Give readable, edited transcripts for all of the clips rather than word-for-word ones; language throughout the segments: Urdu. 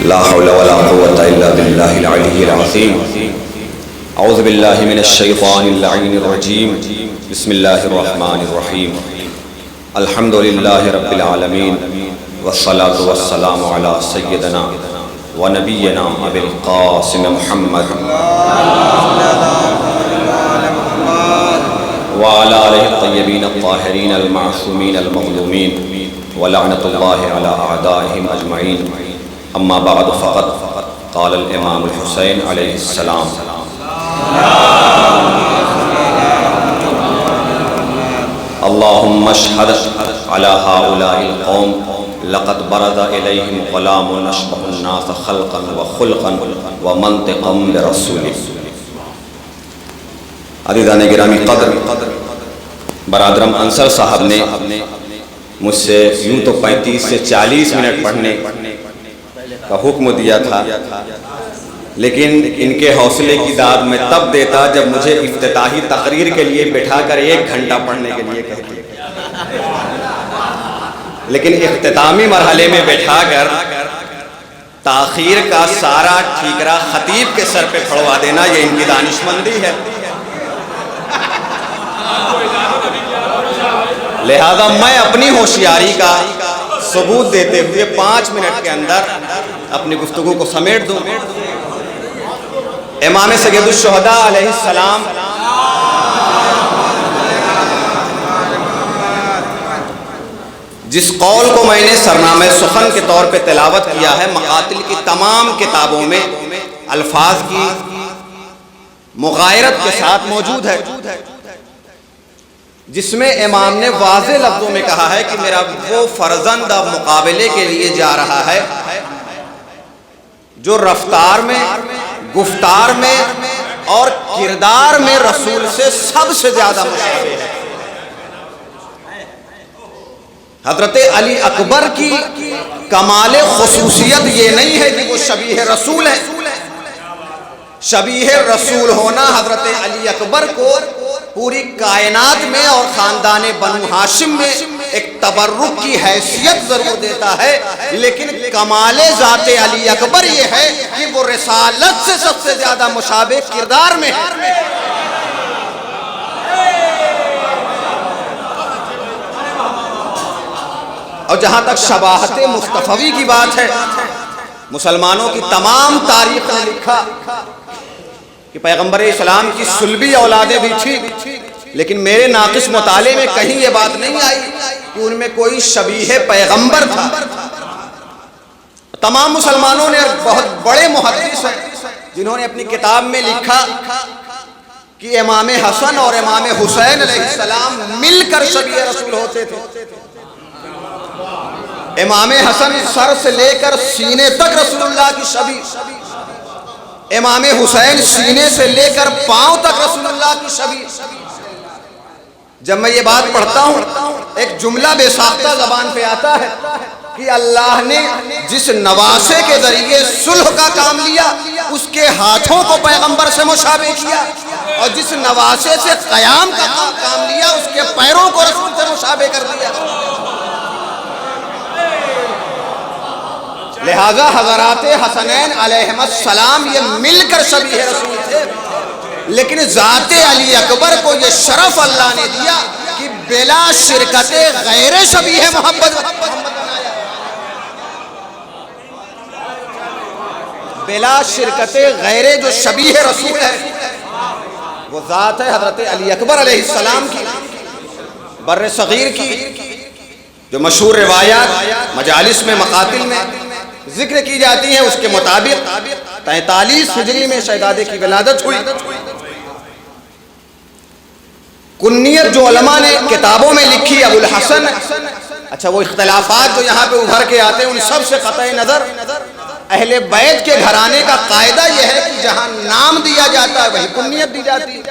لا حول ولا قوة إلا بالله العلي العظيم. أعوذ بالله من الشيطان اللعين الرجيم. بسم الله الرحمن الرحيم. الحمد لله رب العالمين والصلاة والسلام على سيدنا ونبينا أبي القاسم محمد وعلى آله الطيبين الطاهرين المعصومين المظلومين ولعنة الله على أعدائهم أجمعين. أما بعد فقد قال الإمام الحسين عليه السلام: اللهم اشهد على هؤلاء القوم لقد برز إليهم غلام أشبه الناس خلقا وخلقا ومنطقا برسوله. عزیزان گرامی قدر، برادرم انصر صاحب نے مجھ سے یوں تو 35 سے 40 منٹ پڑھنے کا حکم دیا تھا، لیکن ان کے حوصلے کی داد میں تب دیتا جب مجھے افتتاحی تقریر کے لیے بٹھا کر 1 گھنٹہ پڑھنے کے لیے کہتے. لیکن اختتامی مرحلے میں بٹھا کر تاخیر کا سارا ٹھیکرا خطیب کے سر پہ پھڑوا دینا، یہ ان کی دانشمندی ہے. لہذا میں اپنی ہوشیاری کا ثبوت دیتے ہوئے 5 منٹ کے اندر اپنی گفتگو کو سمیٹ دوں. امام سید الشہداء علیہ السلام جس قول کو میں نے سرنامہ سخن کے طور پہ تلاوت کیا ہے، مقاتل کی تمام کتابوں میں الفاظ کی مغایرت کے ساتھ موجود ہے، جس میں امام نے واضح لفظوں میں کہا ہے کہ میرا وہ فرزند اب مقابلے کے لیے جا رہا ہے جو رفتار میں، گفتار میں اور کردار میں رسول سے سب سے زیادہ مشابہ ہے. حضرت علی اکبر کی کمال خصوصیت یہ نہیں ہے کہ وہ شبیہ رسول ہے. شبیہ رسول ہونا حضرت علی اکبر کو پوری کائنات میں اور خاندان بنو ہاشم میں ایک تبرک کی حیثیت ضرور دیتا ہے، لیکن کمال ذات علی اکبر یہ ہے کہ وہ رسالت سے سب سے زیادہ مشابہ کردار میں ہے. اور جہاں تک شباہت مصطفی کی بات ہے، مسلمانوں کی تمام تاریخ نے لکھا کہ پیغمبر اسلام کی صلبی اولادیں بھی تھی، لیکن میرے ناقص مطالعے میں کہیں یہ بات نہیں آئی کہ ان میں کوئی شبیہ پیغمبر تھا. تمام مسلمانوں نے، بہت بڑے محدث ہیں جنہوں نے اپنی کتاب میں لکھا کہ امام حسن اور امام حسین علیہ السلام مل کر شبیہ رسول ہوتے تھے. امام حسن سر سے لے کر سینے تک رسول اللہ کی شبیہ، امام حسین سینے سے لے کر پاؤں تک رسول اللہ کی شبیہ. جب میں یہ بات پڑھتا ہوں ایک جملہ بے ساختہ زبان پہ آتا ہے کہ اللہ نے جس نواسے کے ذریعے صلح کا کام لیا اس کے ہاتھوں کو پیغمبر سے مشابہ کیا، اور جس نواسے سے قیام کا کام لیا اس کے پیروں کو رسول سے مشابہ کر دیا. لہذا حضرات حسنین علیہم السلام یہ مل کر شبیہ رسول تھے، لیکن ذات علی اکبر کو یہ شرف اللہ نے دیا کہ بلا شرکت غیر شبیہ محمد بنایا. بلا شرکت غیر جو شبیہ رسول ہے وہ ذات ہے حضرت علی اکبر علیہ السلام کی. بر صغیر کی جو مشہور روایات مجالس میں، مقاتل میں ذکر کی جاتی ہیں، اس کے مطابق 43 ہجری میں شہزادے کی ولادت ہوئی. کنیت جو علماء نے کتابوں میں لکھی ابو الحسن، اچھا وہ اختلافات جو یہاں پہ ابھر کے آتے ہیں ان سب سے قطع نظر اہل بیت کے گھرانے کا قاعدہ یہ ہے کہ جہاں نام دیا جاتا ہے وہی کنیت دی جاتی ہے.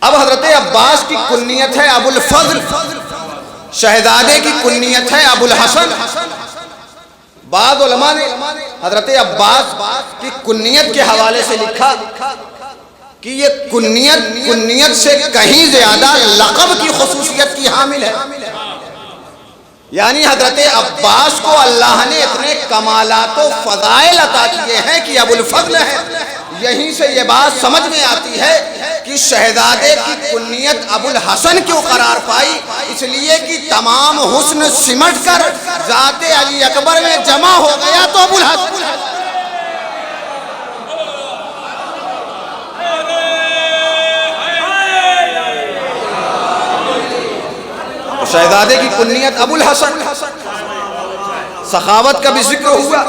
اب حضرت عباس کی کنیت ہے ابو الفضل، شہزادے کی کنیت ہے ابو الحسن. بعض علماء نے حضرت عباس کی کنیت کے حوالے سے لکھا کہ یہ کنیت سے کہیں زیادہ لقب کی خصوصیت کی حامل ہے. یعنی حضرت عباس کو اللہ نے اتنے کمالات و فضائل عطا کیے ہیں کہ ابو الفضل ہے۔ یہیں سے یہ بات سمجھ میں آتی ہے کہ شہزادے کی کنیت ابو الحسن کیوں قرار پائی، اس لیے کہ تمام حسن سمٹ کر ذات علی اکبر میں جمع ہو گیا تو ابو الحسن۔ شہزادے کی کنیت ابو الحسن، سخاوت کا بھی ذکر ہوا،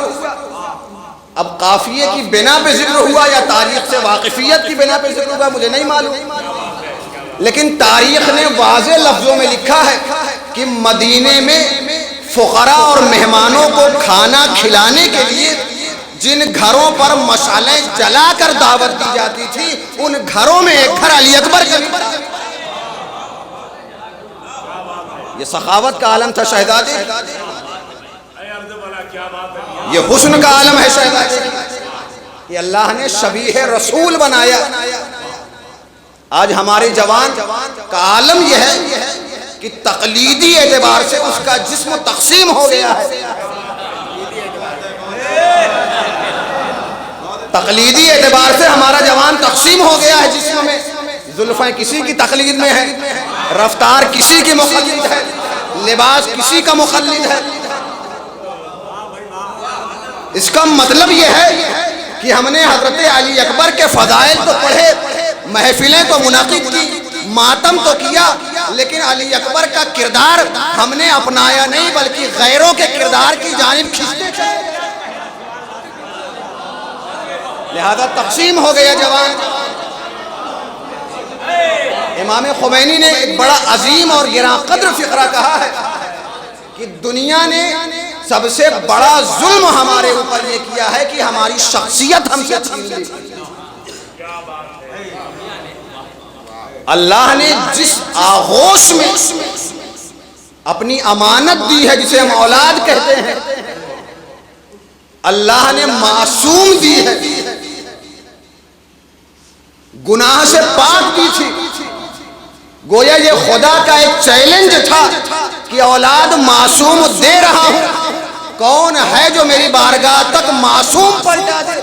اب قافیے کی بنا پہ ذکر ہوا یا تاریخ سے واقفیت کی بنا پہ ذکر ہوا مجھے نہیں معلوم، لیکن تاریخ نے واضح لفظوں میں لکھا ہے کہ مدینے میں فقراء اور مہمانوں کو کھانا کھلانے کے لیے جن گھروں پر مشعلیں جلا کر دعوت دی جاتی تھی ان گھروں میں ایک گھر علی اکبر کا بھی تھا۔ یہ سخاوت کا عالم تھا شہزادے، یہ حسن کا عالم ہے شہزادے کہ اللہ نے شبیہ رسول بنایا۔ آج ہمارے جوان کا عالم یہ ہے کہ تقلیدی اعتبار سے اس کا جسم تقسیم ہو گیا ہے، تقلیدی اعتبار سے ہمارا جوان تقسیم ہو گیا ہے جسم میں، زلفیں کسی کی تقلید میں ہے، رفتار کسی کی مقلد ہے، لباس کسی کا مقلد ہے۔ اس کا مطلب یہ ہے کہ ہم نے حضرت علی اکبر کے فضائل تو پڑھے، محفلیں تو منعقد کی، ماتم تو کیا، لیکن علی اکبر کا کردار ہم نے اپنایا نہیں بلکہ غیروں کے کردار کی جانب کھینچتے چلے، لہذا تقسیم ہو گیا جوان۔ امام خمینی نے ایک بڑا عظیم اور گراں قدر فقرہ کہا ہے کہ دنیا نے سب سے بڑا ظلم ہمارے اوپر یہ کیا ہے کہ ہماری شخصیت ہم سے چھین لی۔ اللہ نے جس آغوش میں اپنی امانت دی ہے جسے ہم اولاد کہتے ہیں، اللہ نے معصوم دی ہے، گناہ سے پاک دی تھی۔ گویا یہ خدا کا ایک چیلنج تھا کہ اولاد معصوم دے رہا ہوں، کون ہے جو میری بارگاہ تک معصوم پلٹا دے؟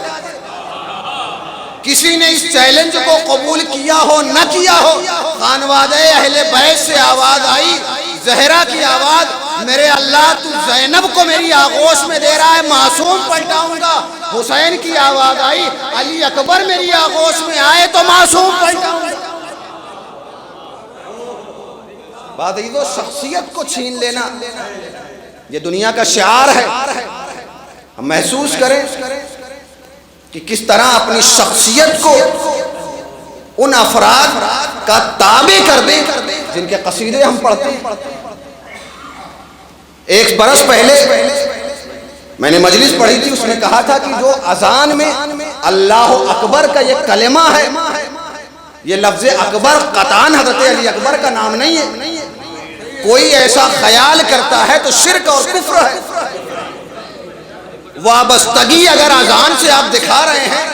کسی نے اس چیلنج کو قبول کیا ہو نہ کیا ہو، خانوادہ اہل بیت سے آواز آئی، زہرا کی آواز، میرے اللہ تو زینب کو میری آغوش میں دے رہا ہے، معصوم پلٹاؤں گا۔ حسین کی آواز آئی، علی اکبر میری آغوش میں آئے تو معصوم پلٹاؤں گا۔ بات یہ تو شخصیت کو چھین لینا یہ دنیا کا شعار ہے۔ ہم محسوس کریں کہ کس طرح اپنی شخصیت کو ان افراد کا تابع کر دیں جن کے قصیدے ہم پڑھتے ہیں۔ ایک برس پہلے میں نے مجلس پڑھی تھی، اس نے کہا تھا کہ جو اذان میں اللہ اکبر کا یہ کلمہ ہے، یہ لفظ اکبر قطعاً حضرت علی اکبر کا نام نہیں ہے، کوئی ایسا خیال کرتا ہے تو شرک اور کفر ہے۔ وابستگی اگر اذان سے آپ دکھا رہے ہیں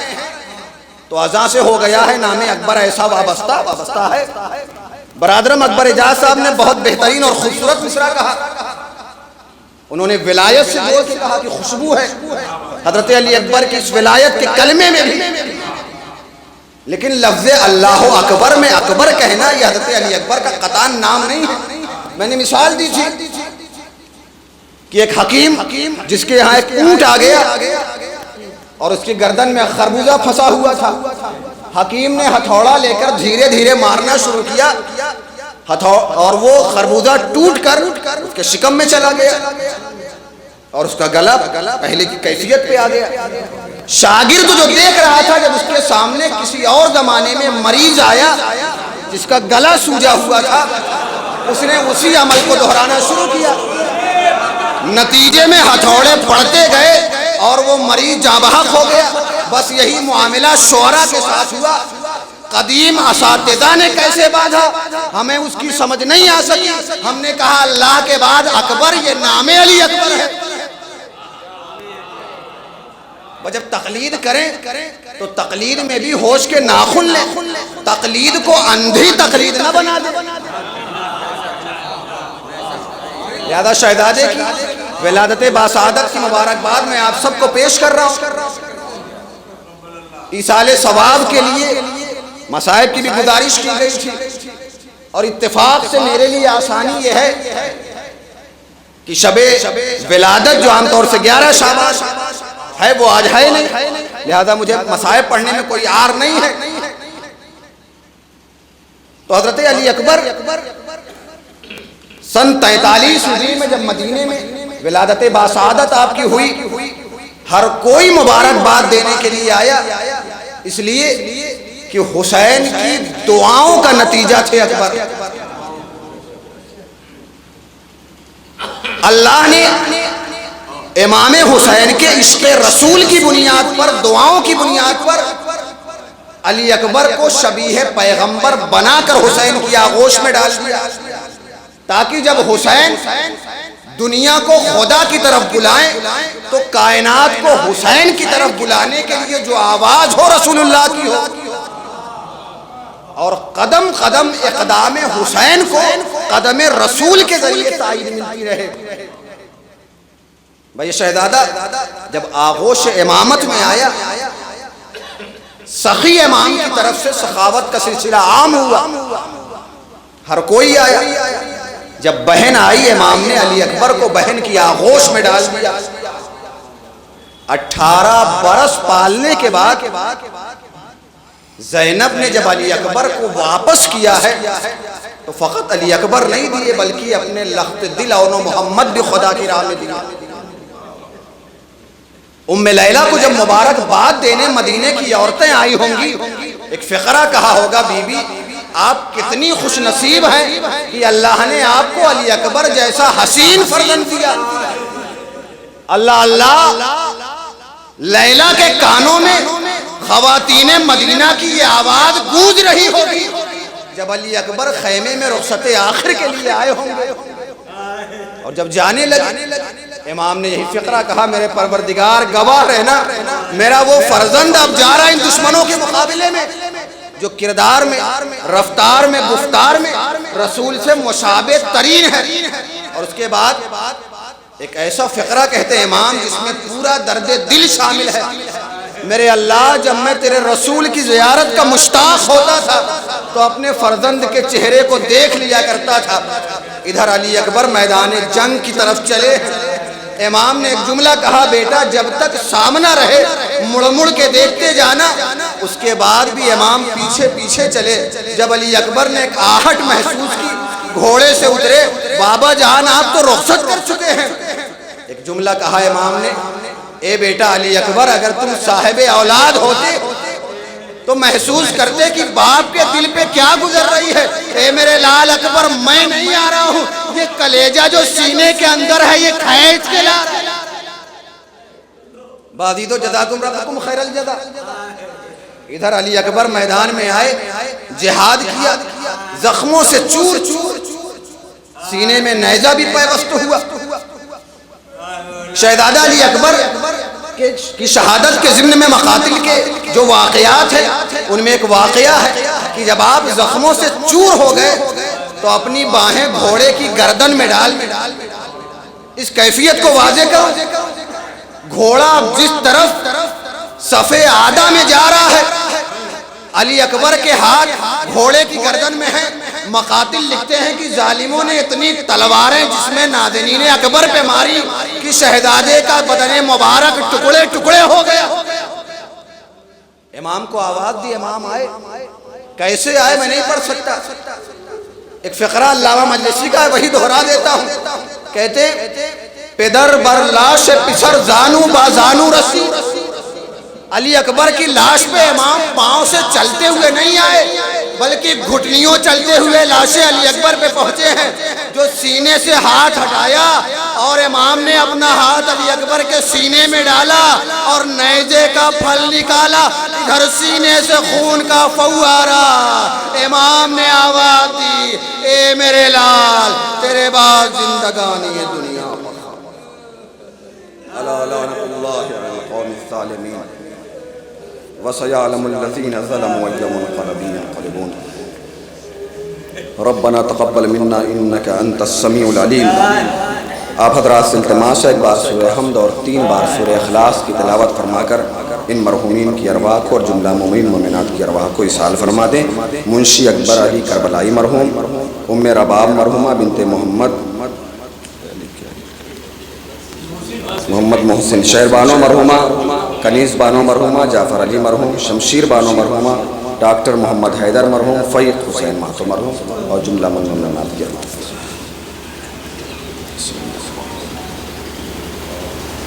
تو اذان سے ہو گیا ہے، نام اکبر ایسا وابستہ ہے۔ برادرم اکبر اعجاز صاحب نے بہت بہترین اور خوبصورت مصرع کہا، انہوں نے ولایت سے جوڑ کے کہا کہ خوشبو ہے حضرت علی اکبر کی اس ولایت کے کلمے میں بھی، لیکن لفظ اللہ اکبر میں اکبر کہنا یہ حضرت علی اکبر کا قطعاً نام نہیں ہے۔ میں نے مثال دی تھی کہ ایک حکیم جس کے یہاں ایک اونٹ آ گیا اور اس کی گردن میں خربوزہ پھنسا ہوا تھا، حکیم نے ہتھوڑا لے کر دھیرے دھیرے مارنا شروع کیا اور وہ خربوزہ ٹوٹ کر اس کے شکم میں چلا گیا اور اس کا گلا پہلے کی کیفیت پہ آ گیا۔ شاگرد جو دیکھ رہا تھا، جب اس کے سامنے کسی اور زمانے میں مریض آیا جس کا گلا سوجا ہوا تھا، اس نے اسی عمل کو دہرانا شروع کیا، نتیجے میں ہتھوڑے پڑتے گئے اور وہ مریض جاں بحق ہو گیا۔ بس یہی معاملہ شعراء کے ساتھ ہوا، قدیم اساتذہ نے کیسے باندھا ہمیں اس کی سمجھ نہیں آ سکی، ہم نے کہا اللہ کے بعد اکبر یہ نام علی اکبر ہے۔ جب تقلید کریں تو تقلید میں بھی ہوش کے ناخن لیں، تقلید کو اندھی تقلید نہ بنا دیں۔ لہذا شہزادے کی ولادت باسعادت کی مبارکباد میں آپ سب کو پیش کر رہا ہوں۔ ایصال ثواب کے لیے مصائب کی بھی گزارش کی گئی تھی، اور اتفاق سے میرے لیے آسانی یہ ہے کہ شب ولادت جو عام طور سے 11 شعبان ہے وہ آج ہے نہیں، لہذا مجھے مصائب پڑھنے میں کوئی عار نہیں ہے۔ تو حضرت علی اکبر سن 43 ہجری میں جب مدینے میں ولادت باسعادت آپ کی ہوئی، ہر کوئی مبارکباد دینے کے لیے آیا، اس لیے کہ حسین کی دعاؤں کا نتیجہ تھے اکبر۔ اللہ نے امام حسین کے عشق رسول کی بنیاد پر، دعاؤں کی بنیاد پر علی اکبر کو شبیہ پیغمبر بنا کر حسین کی آغوش میں ڈال دیا، تاکہ جب حسین دنیا کو خدا کی طرف بلائیں تو کائنات کو حسین کی طرف بلانے کے لیے جو آواز ہو رسول اللہ کی ہو، اور قدم قدم اقدام حسین کو قدم رسول کے ذریعے تائید ملتی رہے۔ بھائی شہزادہ جب آغوش امامت میں آیا، سخی امام کی طرف سے سخاوت کا سلسلہ عام ہوا، ہر کوئی آیا۔ جب بہن آئی، امام نے علی اکبر کو بہن کی آغوش میں ڈال دیا۔ 18 برس پالنے کے بعد زینب نے جب علی اکبر کو واپس کیا ہے تو فقط علی اکبر نہیں دیے، بلکہ اپنے لخت دل اور محمد بھی خدا کی راہ میں دیے۔ ام لیلہ کو جب مبارکباد دینے مدینے کی عورتیں آئی ہوں گی، ایک فقرہ کہا ہوگا، بی بی آپ کتنی خوش نصیب ہیں کہ اللہ نے آپ کو علی اکبر جیسا حسین فرزند دیا۔ اللہ اللہ، لیلہ کے کانوں میں خواتین مدینہ کی یہ آواز گونج رہی ہوگی جب علی اکبر خیمے میں رخصت آخر کے لیے آئے ہوں گے، اور جب جانے لگے امام نے یہی فقرہ کہا، میرے پروردگار گواہ رہنا، میرا وہ فرزند اب جا رہا ان دشمنوں کے مقابلے میں جو کردار میں، رفتار میں، گفتار میں رسول سے مشابہ ترین ہے۔ اور اس کے بعد ایک ایسا فقرہ کہتے ہیں امام جس میں پورا درد دل شامل ہے، میرے اللہ جب میں تیرے رسول کی زیارت کا مشتاق ہوتا تھا تو اپنے فرزند کے چہرے کو دیکھ لیا کرتا تھا۔ ادھر علی اکبر میدان جنگ کی طرف چلے، امام نے ایک جملہ کہا، بیٹا جب تک سامنا رہے مڑ مڑ کے دیکھتے جانا۔ اس کے بعد بھی امام پیچھے پیچھے چلے۔ جب علی اکبر نے ایک آہٹ محسوس کی، گھوڑے سے اترے، بابا جان آپ تو رخصت کر چکے ہیں۔ ایک جملہ کہا امام نے، اے بیٹا علی اکبر اگر تم صاحب اولاد ہوتے تو محسوس کرتے کہ باپ کے دل پہ کیا گزر رہی ہے۔ اے میرے لال اکبر میں نہیں آ رہا ہوں، یہ کلیجہ جو سینے کے اندر ہے یہ کھینچ کے لا رہا ہے۔ بازی تو جزاکم ربکم خیر الجزا۔ ادھر علی اکبر میدان میں آئے، جہاد کیا، زخموں سے چور چور، سینے میں نیزہ بھی پیوست ہوا۔ شہزادہ علی اکبر کی شہادت کے ضمن میں مقاتل کے جو واقعات ہیں ان میں ایک واقعہ ہے کہ جب آپ زخموں سے چور ہو گئے تو اپنی باہیں گھوڑے کی گردن میں ڈال، اس کیفیت کو واضح کرو، گھوڑا جس طرف صفے آدھا میں جا رہا ہے، علی اکبر کے ہاتھ گھوڑے کی گردن میں ہیں۔ مقاتل لکھتے ہیں کہ ظالموں نے اتنی تلواریں جس میں ناظرین اکبر پہ ماری کہ شہزادے کا بدن مبارک ٹکڑے ٹکڑے ہو گیا۔ امام کو آواز دی، امام آئے، کیسے آئے میں نہیں پڑھ سکتا، ایک فقرہ علامہ مجلسی کا وہی دہرا دیتا ہوں، کہتے پدر بر لاش پسر زانو با زانو رسی۔ علی اکبر کی لاش پہ امام پاؤں سے چلتے ہوئے نہیں آئے بلکہ گھٹنیوں چلتے ہوئے لاشیں علی اکبر پہ پہنچے ہیں۔ جو سینے سے ہاتھ ہٹایا اور امام نے اپنا ہاتھ علی اکبر کے سینے میں ڈالا اور نیزے کا پھل نکالا، ادھر سینے سے خون کا فوارہ۔ امام نے آواز دی، اے میرے لال تیرے بعد زندگانی دنیا پر الا لعنت اللہ علی القوم الظالمین وسيعلم الذين ظلموا أي منقلب ينقلبون ربنا تقبل منا إنك أنت السميع العليم آپ حضرات سے التماس ہے ایک بار سورہ حمد اور 3 بار سورہ اخلاص کی تلاوت فرما کر ان مرحومین کی ارواح کو اور جملہ مومنین مومنات کی ارواح کو اصال فرما دیں۔ منشی اکبر علی کربلائی مرحوم، ام رباب مرحومہ بنت محمد محسن شہر بانو مرحومہ، کنیز بانو مرحومہ، جعفر علی مرحوم، شمشیر بانو مرحومہ، ڈاکٹر محمد حیدر مرحوم، فیق حسین ماتو مرحوم اور جملہ مومنات کی ارواح۔